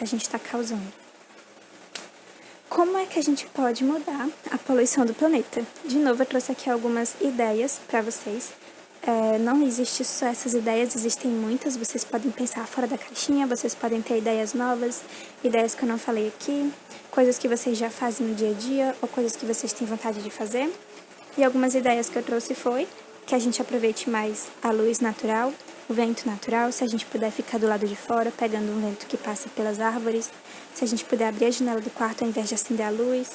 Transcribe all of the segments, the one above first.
que a gente está causando. Como é que a gente pode mudar a poluição do planeta? De novo, eu trouxe aqui algumas ideias para vocês. Não existe só essas ideias, existem muitas. Vocês podem pensar fora da caixinha, vocês podem ter ideias novas, ideias que eu não falei aqui, coisas que vocês já fazem no dia a dia ou coisas que vocês têm vontade de fazer. E algumas ideias que eu trouxe foi que a gente aproveite mais a luz natural, o vento natural, se a gente puder ficar do lado de fora, pegando um vento que passa pelas árvores, se a gente puder abrir a janela do quarto ao invés de acender a luz,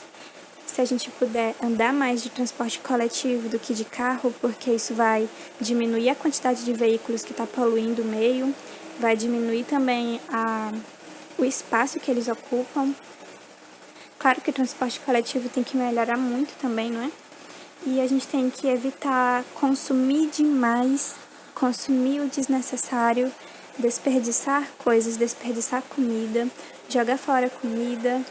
se a gente puder andar mais de transporte coletivo do que de carro, porque isso vai diminuir a quantidade de veículos que está poluindo o meio, vai diminuir também o espaço que eles ocupam. Claro que o transporte coletivo tem que melhorar muito também, não é? E a gente tem que evitar consumir demais, consumir o desnecessário, desperdiçar coisas, desperdiçar comida, jogar fora comida,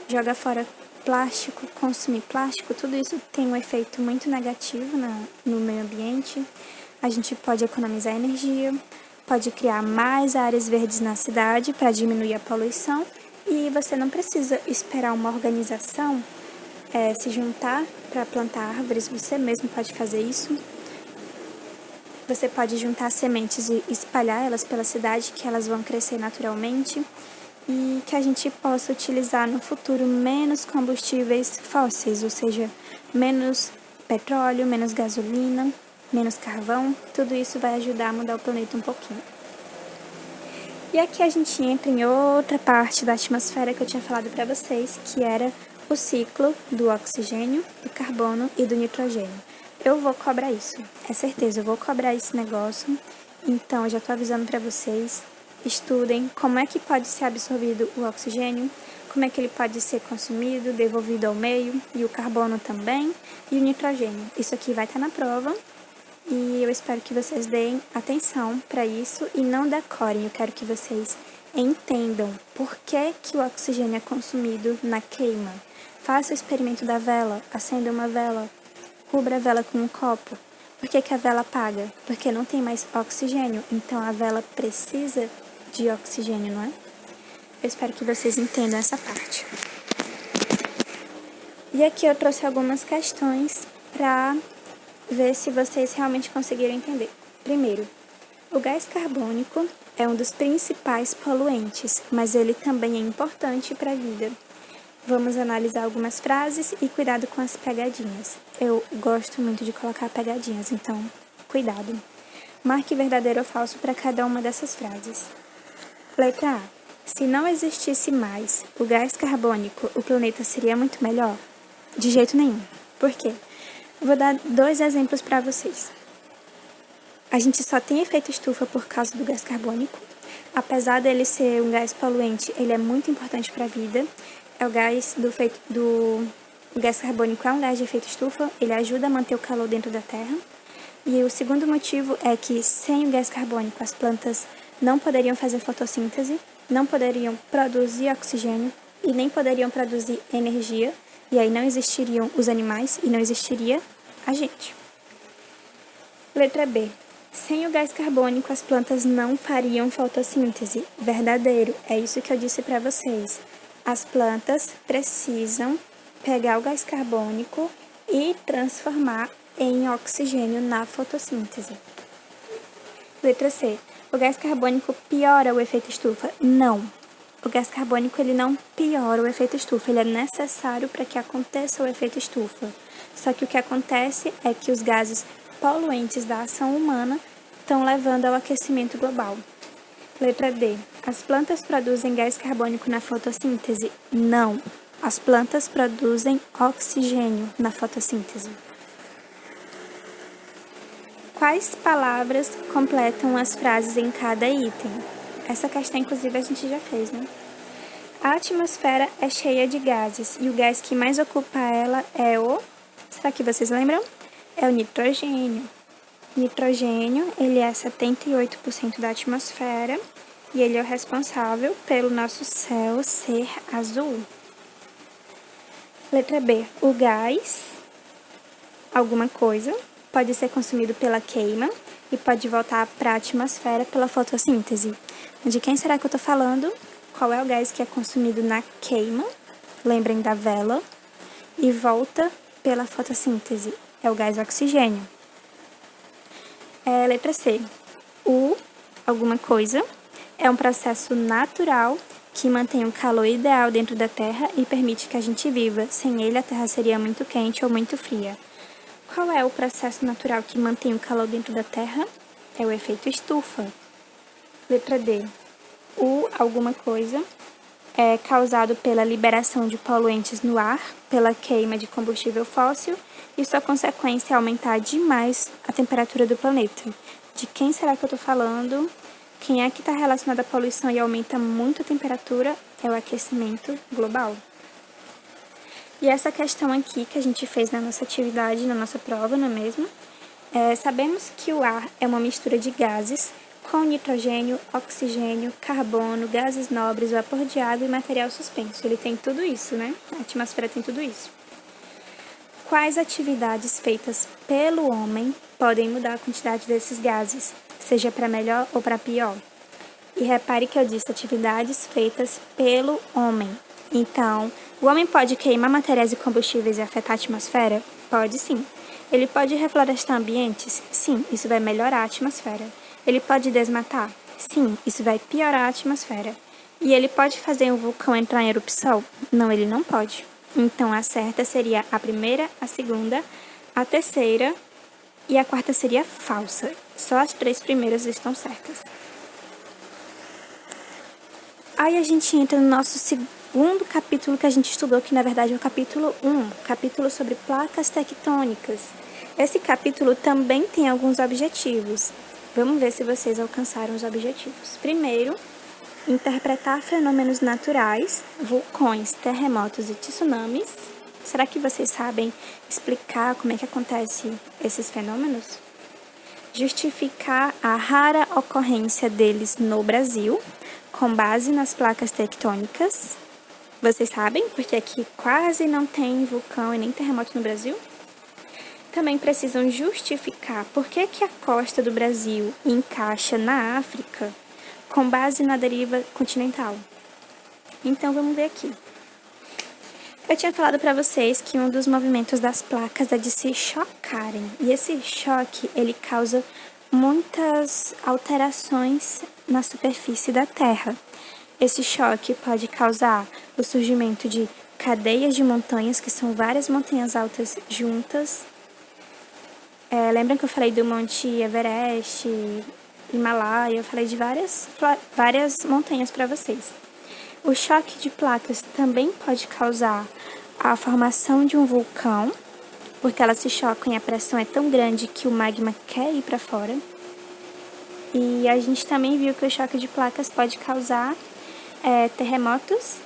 jogar fora plástico, consumir plástico, tudo isso tem um efeito muito negativo no meio ambiente. A gente pode economizar energia, pode criar mais áreas verdes na cidade para diminuir a poluição e você não precisa esperar uma organização se juntar para plantar árvores, você mesmo pode fazer isso. Você pode juntar sementes e espalhar elas pela cidade, que elas vão crescer naturalmente e que a gente possa utilizar no futuro menos combustíveis fósseis, ou seja, menos petróleo, menos gasolina, menos carvão. Tudo isso vai ajudar a mudar o planeta um pouquinho. E aqui a gente entra em outra parte da atmosfera que eu tinha falado para vocês, que era o ciclo do oxigênio, do carbono e do nitrogênio. Eu vou cobrar isso, é certeza, eu vou cobrar esse negócio. Então, eu já estou avisando para vocês, estudem como é que pode ser absorvido o oxigênio, como é que ele pode ser consumido, devolvido ao meio, e o carbono também, e o nitrogênio. Isso aqui vai estar na prova, e eu espero que vocês deem atenção para isso e não decorem. Eu quero que vocês entendam por que o oxigênio é consumido na queima. Faça o experimento da vela, acenda uma vela, cubra a vela com um copo. Por que a vela apaga? Porque não tem mais oxigênio, então a vela precisa de oxigênio, não é? Eu espero que vocês entendam essa parte. E aqui eu trouxe algumas questões para ver se vocês realmente conseguiram entender. Primeiro, o gás carbônico é um dos principais poluentes, mas ele também é importante para a vida. Vamos analisar algumas frases e cuidado com as pegadinhas. Eu gosto muito de colocar pegadinhas, então cuidado. Marque verdadeiro ou falso para cada uma dessas frases. Letra A. Se não existisse mais o gás carbônico, o planeta seria muito melhor? De jeito nenhum. Por quê? Eu vou dar 2 exemplos para vocês. A gente só tem efeito estufa por causa do gás carbônico. Apesar dele ser um gás poluente, ele é muito importante para a vida. O gás carbônico é um gás de efeito estufa, ele ajuda a manter o calor dentro da Terra. E o segundo motivo é que sem o gás carbônico as plantas não poderiam fazer fotossíntese, não poderiam produzir oxigênio e nem poderiam produzir energia. E aí não existiriam os animais e não existiria a gente. Letra B. Sem o gás carbônico as plantas não fariam fotossíntese. Verdadeiro, é isso que eu disse para vocês. As plantas precisam pegar o gás carbônico e transformar em oxigênio na fotossíntese. Letra C. O gás carbônico piora o efeito estufa? Não. O gás carbônico ele não piora o efeito estufa, ele é necessário para que aconteça o efeito estufa. Só que o que acontece é que os gases poluentes da ação humana estão levando ao aquecimento global. Letra D. As plantas produzem gás carbônico na fotossíntese? Não. As plantas produzem oxigênio na fotossíntese. Quais palavras completam as frases em cada item? Essa questão, inclusive, a gente já fez, né? A atmosfera é cheia de gases e o gás que mais ocupa ela é o... Será que vocês lembram? É o nitrogênio. Nitrogênio, ele é 78% da atmosfera e ele é o responsável pelo nosso céu ser azul. Letra B. O gás, alguma coisa, pode ser consumido pela queima e pode voltar para a atmosfera pela fotossíntese. De quem será que eu estou falando? qual é o gás que é consumido na queima, lembrem da vela, e volta pela fotossíntese, é o gás oxigênio. Letra C, o alguma coisa é um processo natural que mantém o calor ideal dentro da Terra e permite que a gente viva. Sem ele, a Terra seria muito quente ou muito fria. Qual é o processo natural que mantém o calor dentro da Terra? É o efeito estufa. Letra D. O alguma coisa é causado pela liberação de poluentes no ar, pela queima de combustível fóssil, e sua consequência é aumentar demais a temperatura do planeta. De quem será que eu estou falando? Quem é que está relacionado à poluição e aumenta muito a temperatura? É o aquecimento global. E essa questão aqui que a gente fez na nossa atividade, na nossa prova, não é mesmo? Sabemos que o ar é uma mistura de gases com nitrogênio, oxigênio, carbono, gases nobres, vapor de água e material suspenso. Ele tem tudo isso, né? A atmosfera tem tudo isso. Quais atividades feitas pelo homem podem mudar a quantidade desses gases, seja para melhor ou para pior? E repare que eu disse atividades feitas pelo homem. Então, o homem pode queimar materiais e combustíveis e afetar a atmosfera? Pode sim. Ele pode reflorestar ambientes? Sim, isso vai melhorar a atmosfera. Ele pode desmatar? Sim, isso vai piorar a atmosfera. E ele pode fazer um vulcão entrar em erupção? Não, ele não pode. Então, a certa seria a primeira, a segunda, a terceira e a quarta seria falsa. Só as 3 primeiras estão certas. Aí a gente entra no nosso segundo capítulo que a gente estudou, que na verdade é o capítulo 1, capítulo sobre placas tectônicas. Esse capítulo também tem alguns objetivos. Vamos ver se vocês alcançaram os objetivos. Primeiro, interpretar fenômenos naturais, vulcões, terremotos e tsunamis. Será que vocês sabem explicar como é que acontecem esses fenômenos? Justificar a rara ocorrência deles no Brasil, com base nas placas tectônicas. Vocês sabem porque aqui quase não tem vulcão e nem terremoto no Brasil? Também precisam justificar por que a costa do Brasil encaixa na África, com base na deriva continental. Então, vamos ver aqui. Eu tinha falado para vocês que um dos movimentos das placas é de se chocarem. E esse choque, ele causa muitas alterações na superfície da Terra. Esse choque pode causar o surgimento de cadeias de montanhas, que são várias montanhas altas juntas. Lembram que eu falei do Monte Everest, Himalaia, eu falei de várias montanhas para vocês. O choque de placas também pode causar a formação de um vulcão, porque elas se chocam e a pressão é tão grande que o magma quer ir para fora. E a gente também viu que o choque de placas pode causar terremotos,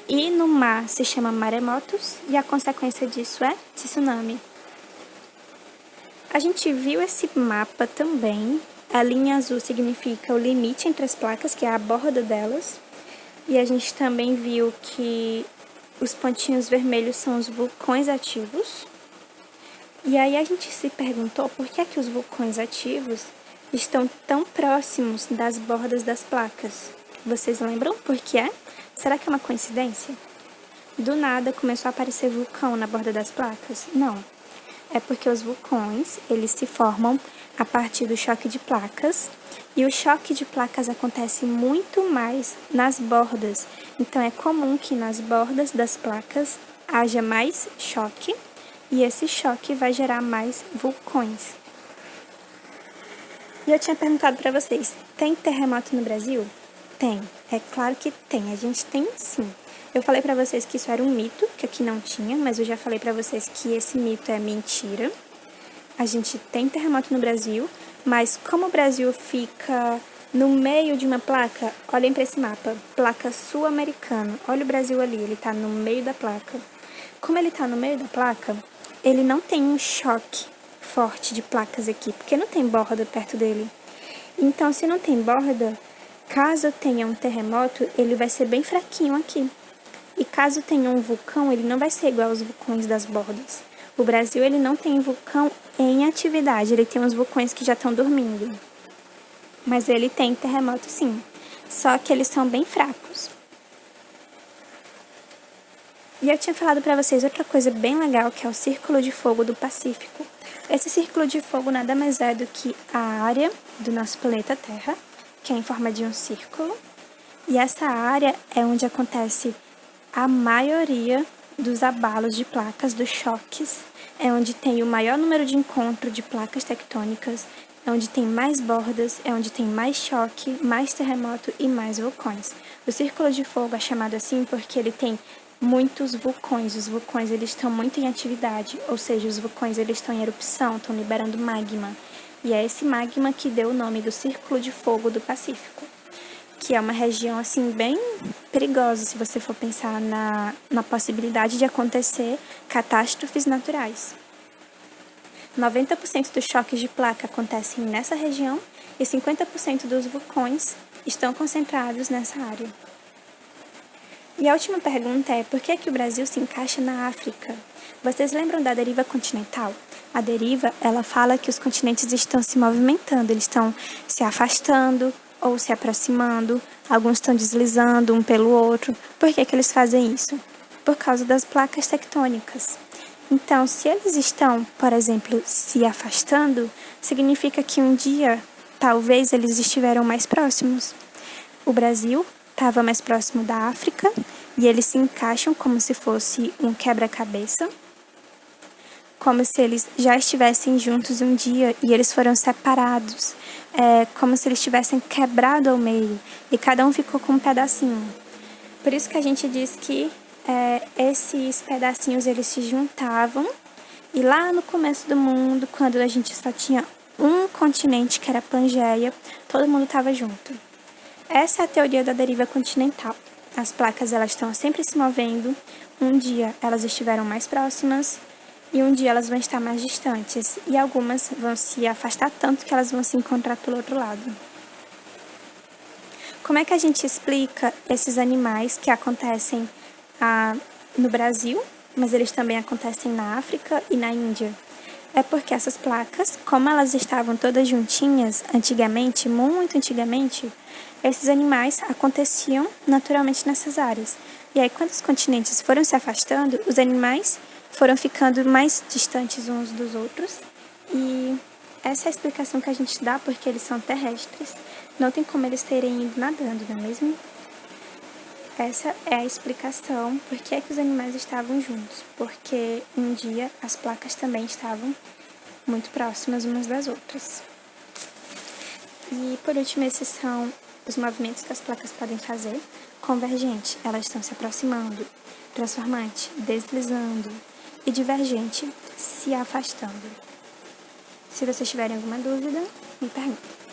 e no mar se chama maremotos, e a consequência disso é tsunami. A gente viu esse mapa também. A linha azul significa o limite entre as placas, que é a borda delas. E a gente também viu que os pontinhos vermelhos são os vulcões ativos. E aí a gente se perguntou por que é que os vulcões ativos estão tão próximos das bordas das placas. Vocês lembram por que é? Será que é uma coincidência? Do nada começou a aparecer vulcão na borda das placas? Não. É porque os vulcões, eles se formam a partir do choque de placas, e o choque de placas acontece muito mais nas bordas. Então, é comum que nas bordas das placas haja mais choque, e esse choque vai gerar mais vulcões. E eu tinha perguntado para vocês, tem terremoto no Brasil? Tem, é claro que tem, a gente tem sim. Eu falei para vocês que isso era um mito, que aqui não tinha, mas eu já falei para vocês que esse mito é mentira. A gente tem terremoto no Brasil, mas como o Brasil fica no meio de uma placa, olhem para esse mapa, placa sul-americana. Olha o Brasil ali, ele está no meio da placa. Como ele está no meio da placa, ele não tem um choque forte de placas aqui, porque não tem borda perto dele. Então, se não tem borda, caso tenha um terremoto, ele vai ser bem fraquinho aqui. E caso tenha um vulcão, ele não vai ser igual aos vulcões das bordas. O Brasil, ele não tem vulcão em atividade, ele tem uns vulcões que já estão dormindo. Mas ele tem terremoto sim, só que eles são bem fracos. E eu tinha falado para vocês outra coisa bem legal, que é o Círculo de Fogo do Pacífico. Esse círculo de fogo nada mais é do que a área do nosso planeta Terra, que é em forma de um círculo. E essa área é onde acontece a maioria dos abalos de placas, dos choques, é onde tem o maior número de encontro de placas tectônicas, é onde tem mais bordas, é onde tem mais choque, mais terremoto e mais vulcões. O Círculo de Fogo é chamado assim porque ele tem muitos vulcões. Os vulcões eles estão muito em atividade, ou seja, os vulcões eles estão em erupção, estão liberando magma. E é esse magma que deu o nome do Círculo de Fogo do Pacífico, que é uma região assim bem perigosa se você for pensar na possibilidade de acontecer catástrofes naturais. 90% dos choques de placa acontecem nessa região e 50% dos vulcões estão concentrados nessa área. E a última pergunta é: por que o Brasil se encaixa na África? Vocês lembram da deriva continental? A deriva, ela fala que os continentes estão se movimentando, eles estão se afastando ou se aproximando, alguns estão deslizando um pelo outro. Por que eles fazem isso? Por causa das placas tectônicas. Então, se eles estão, por exemplo, se afastando, significa que um dia, talvez, eles estiveram mais próximos. O Brasil estava mais próximo da África e eles se encaixam como se fosse um quebra-cabeça, como se eles já estivessem juntos um dia e eles foram separados, como se eles tivessem quebrado ao meio e cada um ficou com um pedacinho. Por isso que a gente diz que esses pedacinhos eles se juntavam e lá no começo do mundo, quando a gente só tinha um continente que era a Pangeia, todo mundo estava junto. Essa é a teoria da deriva continental. As placas elas estão sempre se movendo, um dia elas estiveram mais próximas e um dia elas vão estar mais distantes e algumas vão se afastar tanto que elas vão se encontrar pelo outro lado. Como é que a gente explica esses animais que acontecem no Brasil, mas eles também acontecem na África e na Índia? É porque essas placas, como elas estavam todas juntinhas antigamente, muito antigamente, esses animais aconteciam naturalmente nessas áreas. E aí, quando os continentes foram se afastando, os animais foram ficando mais distantes uns dos outros. E essa é a explicação que a gente dá porque eles são terrestres. Não tem como eles terem ido nadando, não é mesmo? Essa é a explicação por que os animais estavam juntos. Porque um dia as placas também estavam muito próximas umas das outras. E por último, esses são os movimentos que as placas podem fazer. Convergente, elas estão se aproximando. Transformante, deslizando. E divergente, se afastando. Se vocês tiverem alguma dúvida, me perguntem.